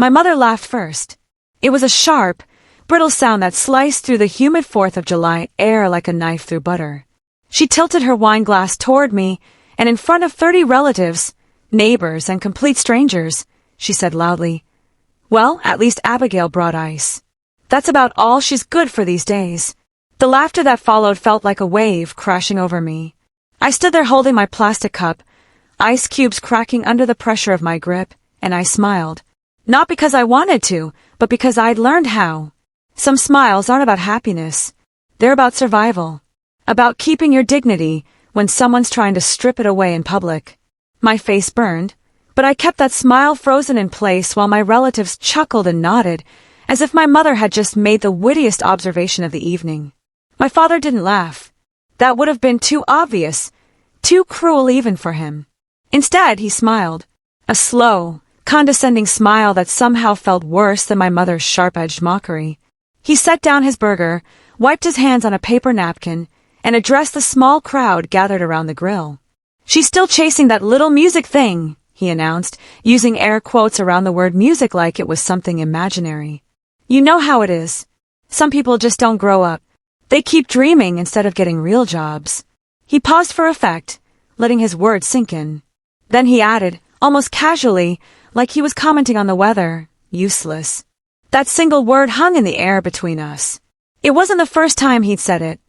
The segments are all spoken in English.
My mother laughed first. It was a sharp, brittle sound that sliced through the humid 4th of July air like a knife through butter. She tilted her wine glass toward me, and in front of 30 relatives, neighbors, and complete strangers, she said loudly, "Well, at least Abigail brought ice. That's about all she's good for these days." The laughter that followed felt like a wave crashing over me. I stood there holding my plastic cup, ice cubes cracking under the pressure of my grip, and I smiled. Not because I wanted to, but because I'd learned how. Some smiles aren't about happiness. They're about survival. About keeping your dignity when someone's trying to strip it away in public. My face burned, but I kept that smile frozen in place while my relatives chuckled and nodded, as if my mother had just made the wittiest observation of the evening. My father didn't laugh. That would have been too obvious, too cruel even for him. Instead, he smiled. A slow, condescending smile that somehow felt worse than my mother's sharp-edged mockery. He set down his burger, wiped his hands on a paper napkin, and addressed the small crowd gathered around the grill. "She's still chasing that little music thing," he announced, using air quotes around the word music like it was something imaginary. "You know how it is. Some people just don't grow up. They keep dreaming instead of getting real jobs." He paused for effect, letting his words sink in. Then he added, almost casually, like he was commenting on the weather, "Useless." That single word hung in the air between us. It wasn't the first time he'd said it,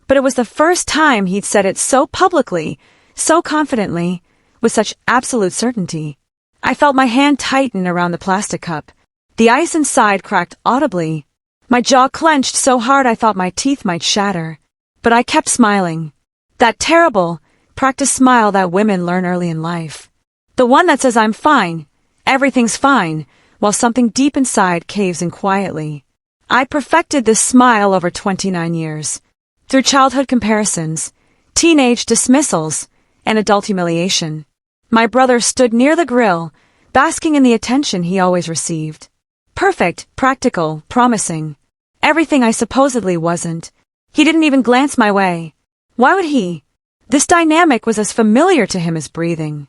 but it was the first time he'd said it so publicly, so confidently, with such absolute certainty. I felt my hand tighten around the plastic cup. The ice inside cracked audibly. My jaw clenched so hard I thought my teeth might shatter. But I kept smiling. That terrible, practiced smile that women learn early in life. The one that says I'm fine, everything's fine, while something deep inside caves in quietly. I perfected this smile over 29 years. Through childhood comparisons, teenage dismissals, and adult humiliation. My brother stood near the grill, basking in the attention he always received. Perfect, practical, promising. Everything I supposedly wasn't. He didn't even glance my way. Why would he? This dynamic was as familiar to him as breathing.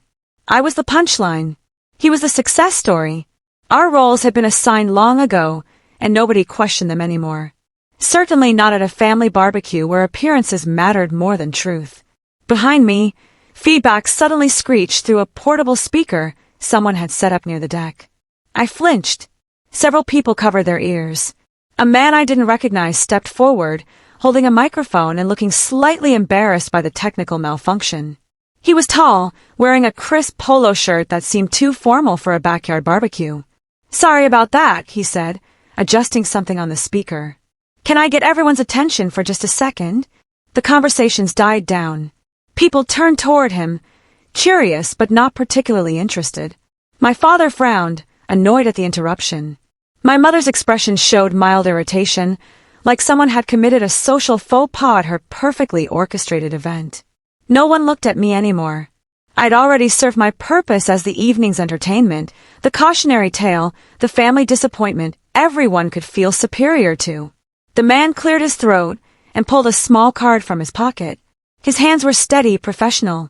I was the punchline. He was the success story. Our roles had been assigned long ago, and nobody questioned them anymore. Certainly not at a family barbecue where appearances mattered more than truth. Behind me, feedback suddenly screeched through a portable speaker someone had set up near the deck. I flinched. Several people covered their ears. A man I didn't recognize stepped forward, holding a microphone and looking slightly embarrassed by the technical malfunction. He was tall, wearing a crisp polo shirt that seemed too formal for a backyard barbecue. "Sorry about that," he said, adjusting something on the speaker. "Can I get everyone's attention for just a second?" The conversations died down. People turned toward him, curious but not particularly interested. My father frowned, annoyed at the interruption. My mother's expression showed mild irritation, like someone had committed a social faux pas at her perfectly orchestrated event. No one looked at me anymore. I'd already served my purpose as the evening's entertainment, the cautionary tale, the family disappointment everyone could feel superior to. The man cleared his throat and pulled a small card from his pocket. His hands were steady, professional.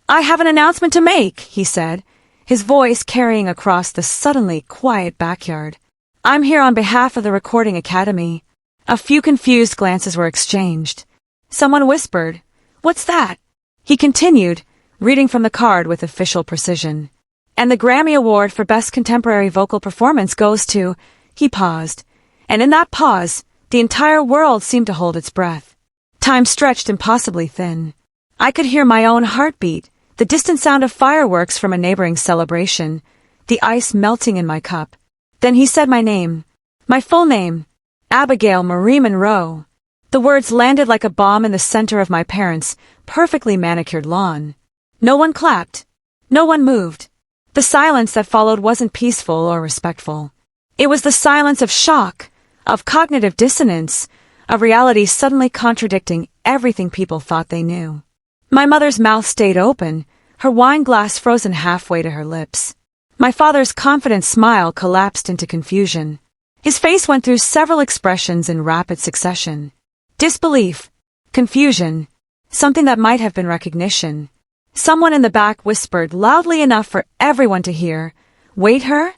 "I have an announcement to make," he said, his voice carrying across the suddenly quiet backyard. "I'm here on behalf of the Recording Academy." A few confused glances were exchanged. Someone whispered, "What's that?" He continued, reading from the card with official precision. "And the Grammy Award for Best Contemporary Vocal Performance goes to..." He paused, and in that pause, the entire world seemed to hold its breath. Time stretched impossibly thin. I could hear my own heartbeat, the distant sound of fireworks from a neighboring celebration, the ice melting in my cup. Then he said my name. My full name. Abigail Marie Monroe. The words landed like a bomb in the center of my parents' perfectly manicured lawn. No one clapped. No one moved. The silence that followed wasn't peaceful or respectful. It was the silence of shock, of cognitive dissonance, of reality suddenly contradicting everything people thought they knew. My mother's mouth stayed open, her wine glass frozen halfway to her lips. My father's confident smile collapsed into confusion. His face went through several expressions in rapid succession. Disbelief, confusion, something that might have been recognition. Someone in the back whispered loudly enough for everyone to hear, "Wait, her?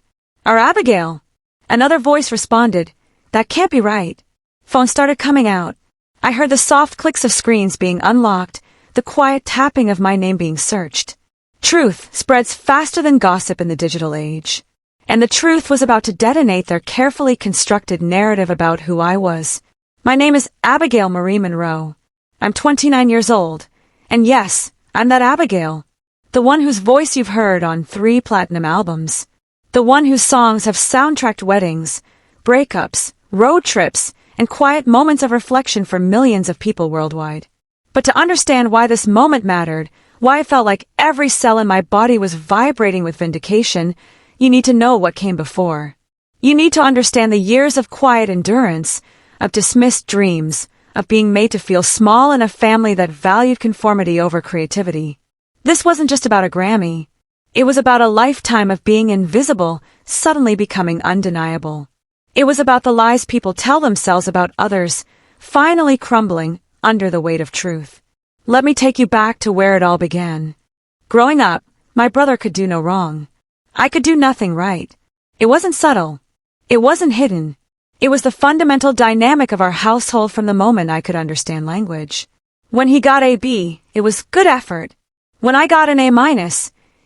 Our Abigail." Another voice responded, "That can't be right." Phone started coming out. I heard the soft clicks of screens being unlocked, the quiet tapping of my name being searched. Truth spreads faster than gossip in the digital age. And the truth was about to detonate their carefully constructed narrative about who I was. My name is Abigail Marie Monroe. I'm 29 years old. And yes, I'm that Abigail. The one whose voice you've heard on 3 platinum albums. The one whose songs have soundtracked weddings, breakups, road trips, and quiet moments of reflection for millions of people worldwide. But to understand why this moment mattered, why I felt like every cell in my body was vibrating with vindication, you need to know what came before. You need to understand the years of quiet endurance, of dismissed dreams, of being made to feel small in a family that valued conformity over creativity. This wasn't just about a Grammy. It was about a lifetime of being invisible, suddenly becoming undeniable. It was about the lies people tell themselves about others, finally crumbling under the weight of truth. Let me take you back to where it all began. Growing up, my brother could do no wrong. I could do nothing right. It wasn't subtle. It wasn't hidden. It was the fundamental dynamic of our household from the moment I could understand language. When he got a B, it was good effort. When I got an A-,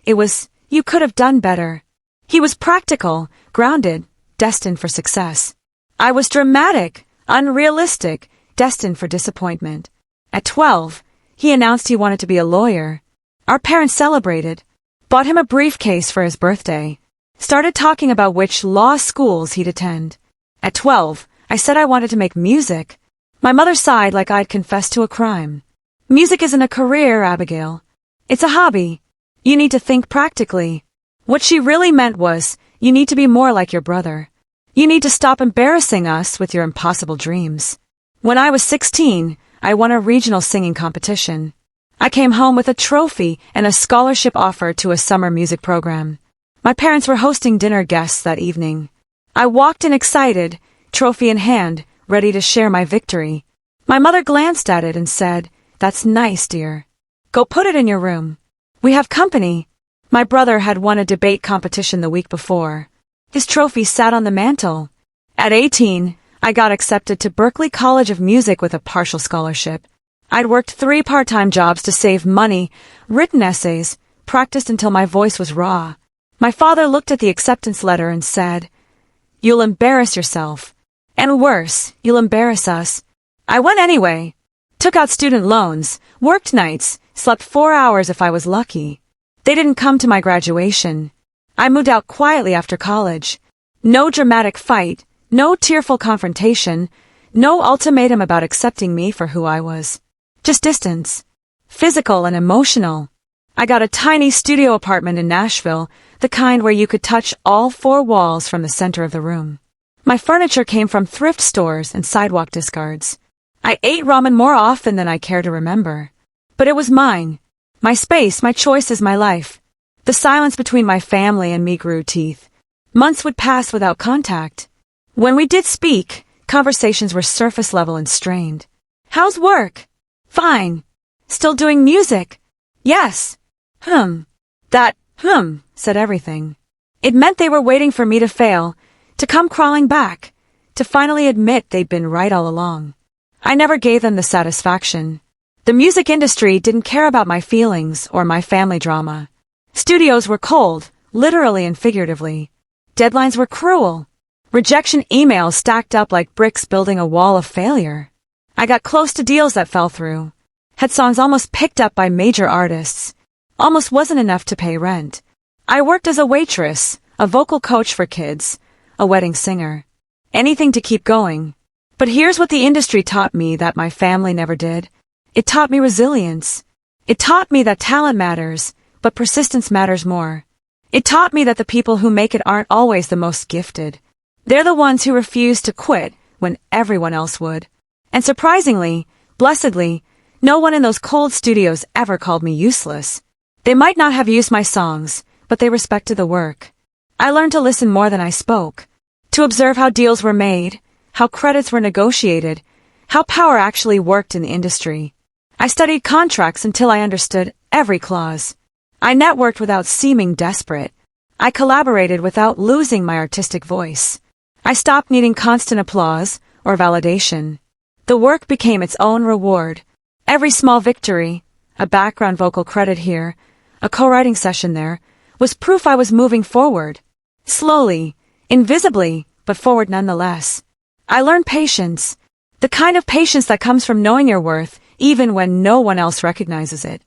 it was, you could have done better. He was practical, grounded, destined for success. I was dramatic, unrealistic, destined for disappointment. At 12, he announced he wanted to be a lawyer. Our parents celebrated, bought him a briefcase for his birthday, started talking about which law schools he'd attend. At 12, I said I wanted to make music. My mother sighed like I'd confessed to a crime. Music isn't a career, Abigail. It's a hobby. You need to think practically. What she really meant was, you need to be more like your brother. You need to stop embarrassing us with your impossible dreams. When I was 16, I won a regional singing competition. I came home with a trophy and a scholarship offer to a summer music program. My parents were hosting dinner guests that evening. I walked in excited, trophy in hand, ready to share my victory. My mother glanced at it and said, "That's nice, dear. Go put it in your room. We have company." My brother had won a debate competition the week before. His trophy sat on the mantel. At 18, I got accepted to Berklee College of Music with a partial scholarship. I'd worked 3 part-time jobs to save money, written essays, practiced until my voice was raw. My father looked at the acceptance letter and said, "You'll embarrass yourself. And worse, you'll embarrass us." I went anyway. Took out student loans, worked nights, slept 4 hours if I was lucky. They didn't come to my graduation. I moved out quietly after college. No dramatic fight, no tearful confrontation, no ultimatum about accepting me for who I was. Just distance. Physical and emotional. I got a tiny studio apartment in Nashville, the kind where you could touch all 4 walls from the center of the room. My furniture came from thrift stores and sidewalk discards. I ate ramen more often than I care to remember. But it was mine. My space, my choices, my life. The silence between my family and me grew teeth. Months would pass without contact. When we did speak, conversations were surface level and strained. "How's work?" "Fine." "Still doing music?" "Yes." That said everything. It meant they were waiting for me to fail, to come crawling back, to finally admit they'd been right all along. I never gave them the satisfaction. The music industry didn't care about my feelings or my family drama. Studios were cold, literally and figuratively. Deadlines were cruel. Rejection emails stacked up like bricks building a wall of failure. I got close to deals that fell through. Had songs almost picked up by major artists. Almost wasn't enough to pay rent. I worked as a waitress, a vocal coach for kids, a wedding singer. Anything to keep going. But here's what the industry taught me that my family never did. It taught me resilience. It taught me that talent matters, but persistence matters more. It taught me that the people who make it aren't always the most gifted. They're the ones who refuse to quit when everyone else would. And surprisingly, blessedly, no one in those cold studios ever called me useless. They might not have used my songs, but they respected the work. I learned to listen more than I spoke, to observe how deals were made, how credits were negotiated, how power actually worked in the industry. I studied contracts until I understood every clause. I networked without seeming desperate. I collaborated without losing my artistic voice. I stopped needing constant applause or validation. The work became its own reward. Every small victory, a background vocal credit here, a co-writing session there, was proof I was moving forward. Slowly, invisibly, but forward nonetheless. I learned patience. The kind of patience that comes from knowing your worth, even when no one else recognizes it.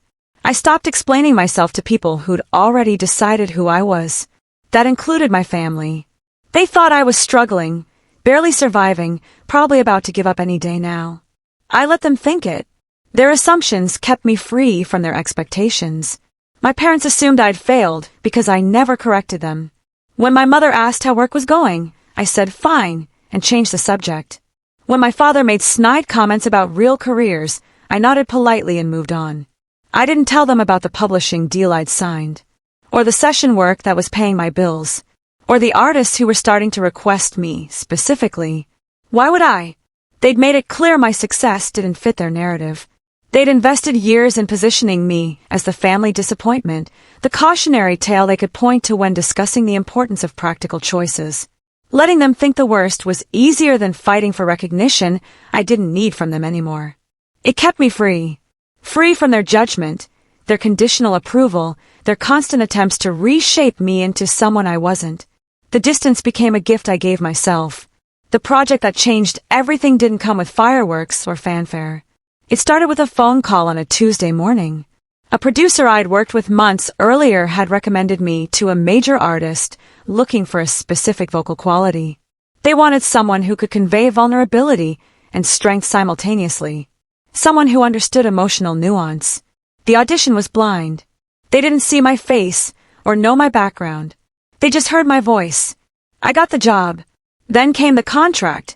I stopped explaining myself to people who'd already decided who I was. That included my family. They thought I was struggling, barely surviving, probably about to give up any day now. I let them think it. Their assumptions kept me free from their expectations. My parents assumed I'd failed because I never corrected them. When my mother asked how work was going, I said fine and changed the subject. When my father made snide comments about real careers, I nodded politely and moved on. I didn't tell them about the publishing deal I'd signed, or the session work that was paying my bills, or the artists who were starting to request me, specifically. Why would I? They'd made it clear my success didn't fit their narrative. They'd invested years in positioning me as the family disappointment, the cautionary tale they could point to when discussing the importance of practical choices. Letting them think the worst was easier than fighting for recognition I didn't need from them anymore. It kept me free. Free from their judgment, their conditional approval, their constant attempts to reshape me into someone I wasn't. The distance became a gift I gave myself. The project that changed everything didn't come with fireworks or fanfare. It started with a phone call on a Tuesday morning. A producer I'd worked with months earlier had recommended me to a major artist looking for a specific vocal quality. They wanted someone who could convey vulnerability and strength simultaneously. Someone who understood emotional nuance. The audition was blind. They didn't see my face or know my background. They just heard my voice. I got the job. Then came the contract,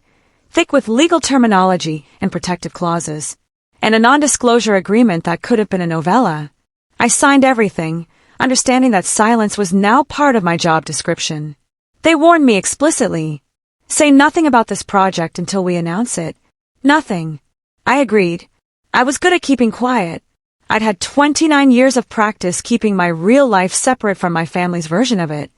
thick with legal terminology and protective clauses, and a non-disclosure agreement that could have been a novella. I signed everything, understanding that silence was now part of my job description. They warned me explicitly. Say nothing about this project until we announce it. Nothing. I agreed. I was good at keeping quiet. I'd had 29 years of practice keeping my real life separate from my family's version of it.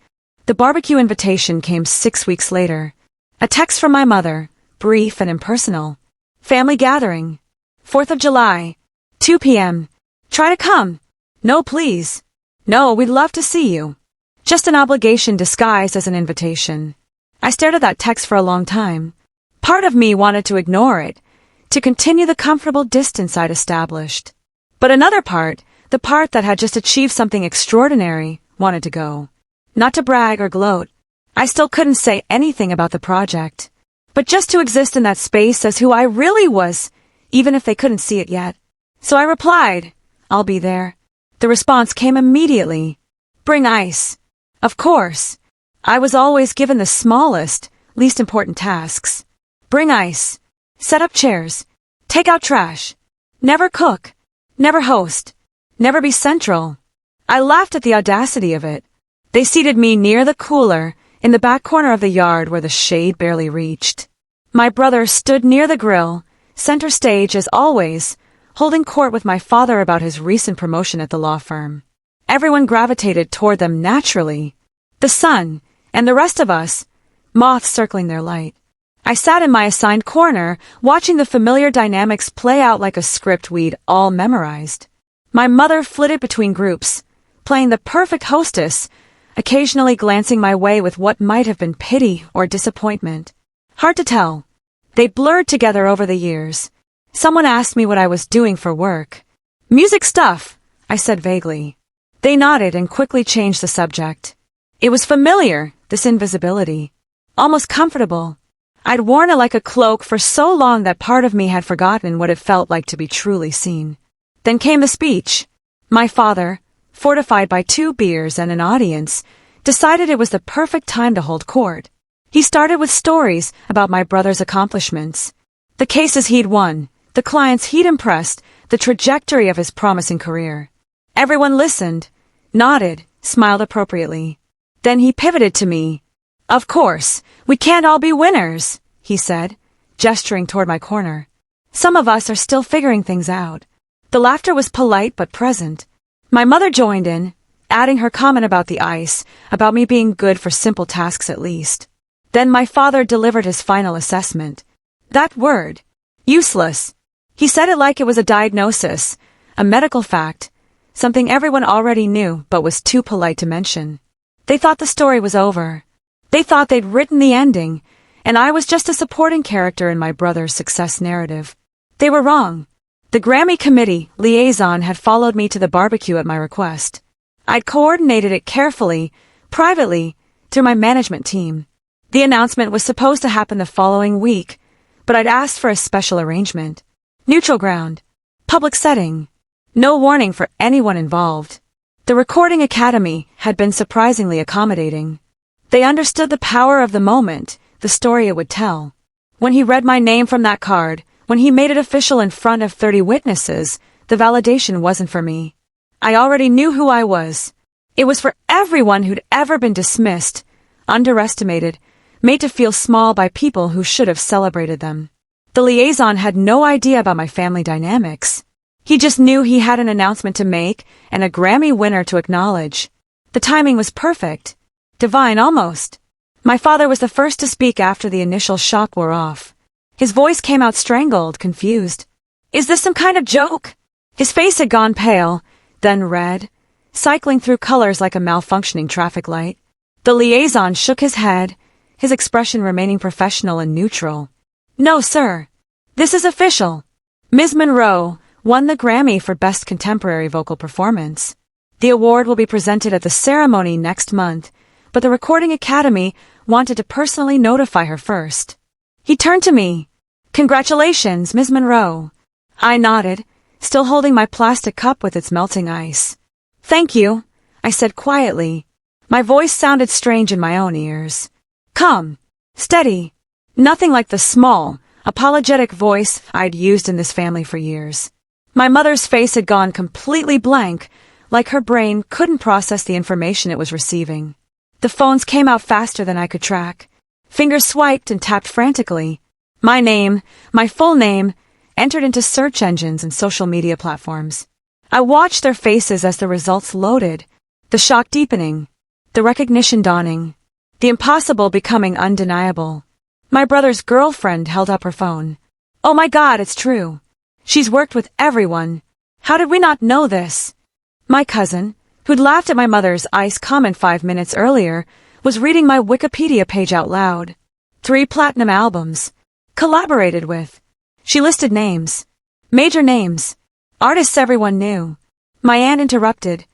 The barbecue invitation came 6 weeks later. A text from my mother, brief and impersonal. Family gathering. 4th of July. 2 p.m. Try to come. No, please. No, we'd love to see you. Just an obligation disguised as an invitation. I stared at that text for a long time. Part of me wanted to ignore it, to continue the comfortable distance I'd established. But another part, the part that had just achieved something extraordinary, wanted to go. Not to brag or gloat. I still couldn't say anything about the project. But just to exist in that space as who I really was, even if they couldn't see it yet. So I replied, I'll be there. The response came immediately. Bring ice. Of course. I was always given the smallest, least important tasks. Bring ice. Set up chairs. Take out trash. Never cook. Never host. Never be central. I laughed at the audacity of it. They seated me near the cooler, in the back corner of the yard where the shade barely reached. My brother stood near the grill, center stage as always, holding court with my father about his recent promotion at the law firm. Everyone gravitated toward them naturally. The sun, and the rest of us, moths circling their light. I sat in my assigned corner, watching the familiar dynamics play out like a script we'd all memorized. My mother flitted between groups, playing the perfect hostess, occasionally glancing my way with what might have been pity or disappointment. Hard to tell. They blurred together over the years. Someone asked me what I was doing for work. Music stuff, I said vaguely. They nodded and quickly changed the subject. It was familiar, this invisibility. Almost comfortable. I'd worn it like a cloak for so long that part of me had forgotten what it felt like to be truly seen. Then came the speech. My father, fortified by 2 beers and an audience, decided it was the perfect time to hold court. He started with stories about my brother's accomplishments, the cases he'd won, the clients he'd impressed, the trajectory of his promising career. Everyone listened, nodded, smiled appropriately. Then he pivoted to me. Of course, we can't all be winners, he said, gesturing toward my corner. Some of us are still figuring things out. The laughter was polite but present. My mother joined in, adding her comment about the ice, about me being good for simple tasks at least. Then my father delivered his final assessment. That word. Useless. He said it like it was a diagnosis, a medical fact, something everyone already knew but was too polite to mention. They thought the story was over. They thought they'd written the ending, and I was just a supporting character in my brother's success narrative. They were wrong. The Grammy committee liaison had followed me to the barbecue at my request. I'd coordinated it carefully, privately, through my management team. The announcement was supposed to happen the following week, but I'd asked for a special arrangement. Neutral ground. Public setting. No warning for anyone involved. The Recording Academy had been surprisingly accommodating. They understood the power of the moment, the story it would tell. When he read my name from that card, when he made it official in front of 30 witnesses, the validation wasn't for me. I already knew who I was. It was for everyone who'd ever been dismissed, underestimated, made to feel small by people who should have celebrated them. The liaison had no idea about my family dynamics. He just knew he had an announcement to make and a Grammy winner to acknowledge. The timing was perfect. Divine almost. My father was the first to speak after the initial shock wore off. His voice came out strangled, confused. Is this some kind of joke? His face had gone pale, then red, cycling through colors like a malfunctioning traffic light. The liaison shook his head, his expression remaining professional and neutral. No, sir. This is official. Ms. Monroe won the Grammy for Best Contemporary Vocal Performance. The award will be presented at the ceremony next month, but the Recording Academy wanted to personally notify her first. He turned to me. Congratulations, Ms. Monroe. I nodded, still holding my plastic cup with its melting ice. Thank you, I said quietly. My voice sounded strange in my own ears. Calm, steady, nothing like the small, apologetic voice I'd used in this family for years. My mother's face had gone completely blank, like her brain couldn't process the information it was receiving. The phones came out faster than I could track. Fingers swiped and tapped frantically. My name, my full name, entered into search engines and social media platforms. I watched their faces as the results loaded, the shock deepening, the recognition dawning, the impossible becoming undeniable. My brother's girlfriend held up her phone. Oh my God, it's true. She's worked with everyone. How did we not know this? My cousin, who'd laughed at my mother's ice comment 5 minutes earlier, was reading my Wikipedia page out loud. 3 platinum albums. Collaborated with. She listed names. Major names. Artists everyone knew. My aunt interrupted.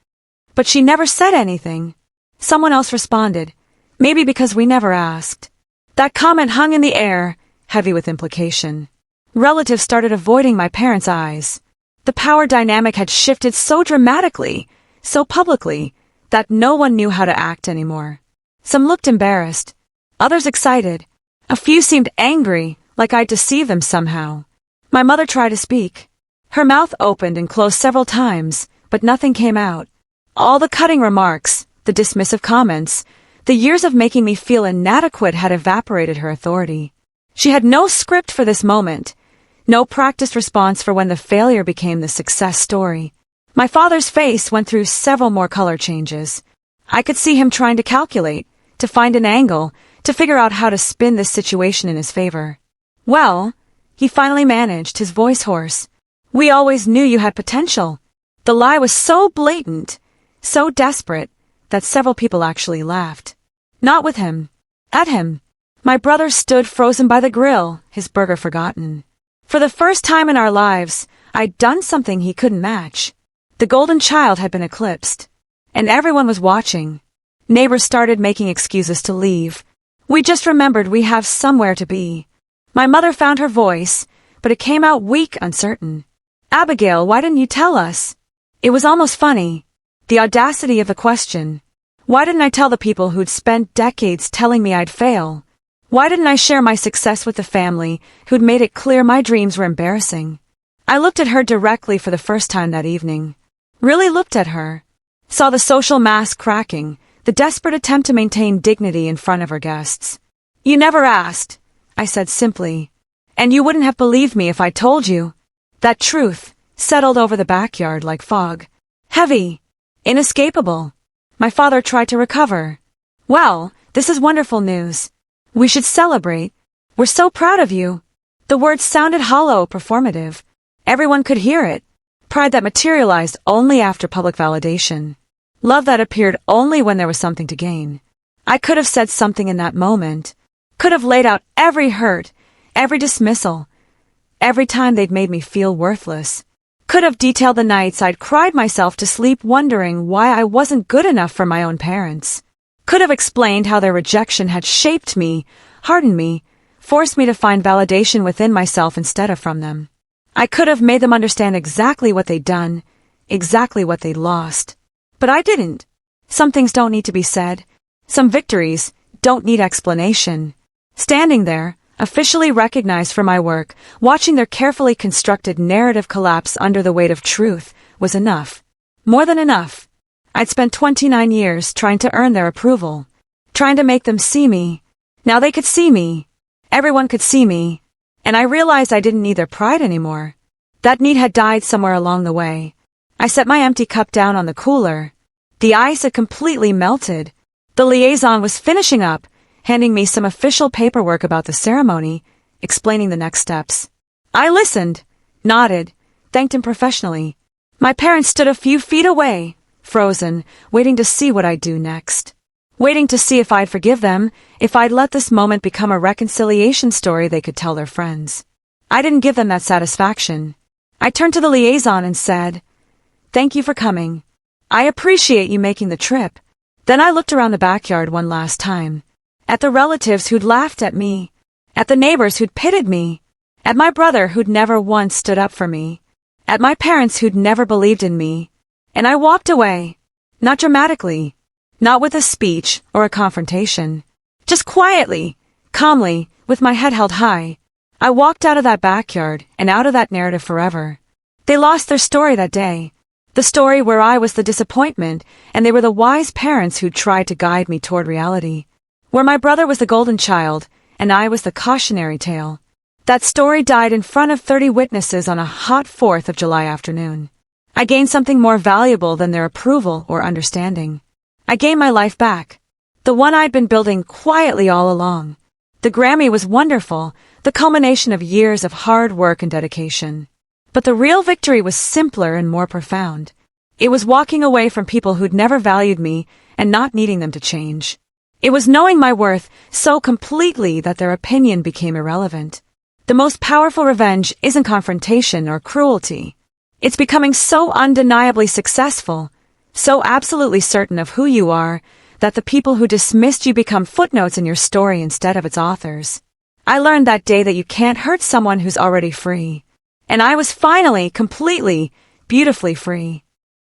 But she never said anything. Someone else responded. Maybe because we never asked. That comment hung in the air, heavy with implication. Relatives started avoiding my parents' eyes. The power dynamic had shifted so dramatically, so publicly, that no one knew how to act anymore. Some looked embarrassed. Others excited. A few seemed angry, like I'd deceived them somehow. My mother tried to speak. Her mouth opened and closed several times, but nothing came out. All the cutting remarks, the dismissive comments, the years of making me feel inadequate had evaporated her authority. She had no script for this moment, no practiced response for when the failure became the success story. My father's face went through several more color changes. I could see him trying to calculate, to find an angle, to figure out how to spin this situation in his favor. Well, he finally managed, his voice hoarse. We always knew you had potential. The lie was so blatant, so desperate, that several people actually laughed. Not with him. At him. My brother stood frozen by the grill, his burger forgotten. For the first time in our lives, I'd done something he couldn't match. The golden child had been eclipsed. And everyone was watching. Neighbors started making excuses to leave. We just remembered we have somewhere to be. My mother found her voice, but it came out weak, uncertain. Abigail, why didn't you tell us? It was almost funny. The audacity of the question. Why didn't I tell the people who'd spent decades telling me I'd fail? Why didn't I share my success with the family who'd made it clear my dreams were embarrassing? I looked at her directly for the first time that evening. Really looked at her. Saw the social mask cracking, the desperate attempt to maintain dignity in front of her guests. You never asked, I said simply. And you wouldn't have believed me if I told you. That truth settled over the backyard like fog. Heavy. Inescapable. My father tried to recover. Well, this is wonderful news. We should celebrate. We're so proud of you. The words sounded hollow, performative. Everyone could hear it. Pride that materialized only after public validation. Love that appeared only when there was something to gain. I could have said something in that moment. Could have laid out every hurt, every dismissal, every time they'd made me feel worthless. Could have detailed the nights I'd cried myself to sleep wondering why I wasn't good enough for my own parents. Could have explained how their rejection had shaped me, hardened me, forced me to find validation within myself instead of from them. I could have made them understand exactly what they'd done, exactly what they'd lost. But I didn't. Some things don't need to be said. Some victories don't need explanation. Standing there, officially recognized for my work, watching their carefully constructed narrative collapse under the weight of truth, was enough. More than enough. I'd spent 29 years trying to earn their approval, trying to make them see me. Now they could see me. Everyone could see me. And I realized I didn't need their pride anymore. That need had died somewhere along the way. I set my empty cup down on the cooler. The ice had completely melted. The liaison was finishing up, handing me some official paperwork about the ceremony, explaining the next steps. I listened, nodded, thanked him professionally. My parents stood a few feet away, frozen, waiting to see what I'd do next. Waiting to see if I'd forgive them, if I'd let this moment become a reconciliation story they could tell their friends. I didn't give them that satisfaction. I turned to the liaison and said, "Thank you for coming. I appreciate you making the trip." Then I looked around the backyard one last time. At the relatives who'd laughed at me. At the neighbors who'd pitted me. At my brother who'd never once stood up for me. At my parents who'd never believed in me. And I walked away. Not dramatically. Not with a speech or a confrontation. Just quietly, calmly, with my head held high. I walked out of that backyard and out of that narrative forever. They lost their story that day. The story where I was the disappointment and they were the wise parents who'd tried to guide me toward reality. Where my brother was the golden child and I was the cautionary tale. That story died in front of 30 witnesses on a hot 4th of July afternoon. I gained something more valuable than their approval or understanding. I gained my life back. The one I'd been building quietly all along. The Grammy was wonderful, the culmination of years of hard work and dedication. But the real victory was simpler and more profound. It was walking away from people who'd never valued me and not needing them to change. It was knowing my worth so completely that their opinion became irrelevant. The most powerful revenge isn't confrontation or cruelty. It's becoming so undeniably successful, so absolutely certain of who you are, that the people who dismissed you become footnotes in your story instead of its authors. I learned that day that you can't hurt someone who's already free. And I was finally, completely, beautifully free.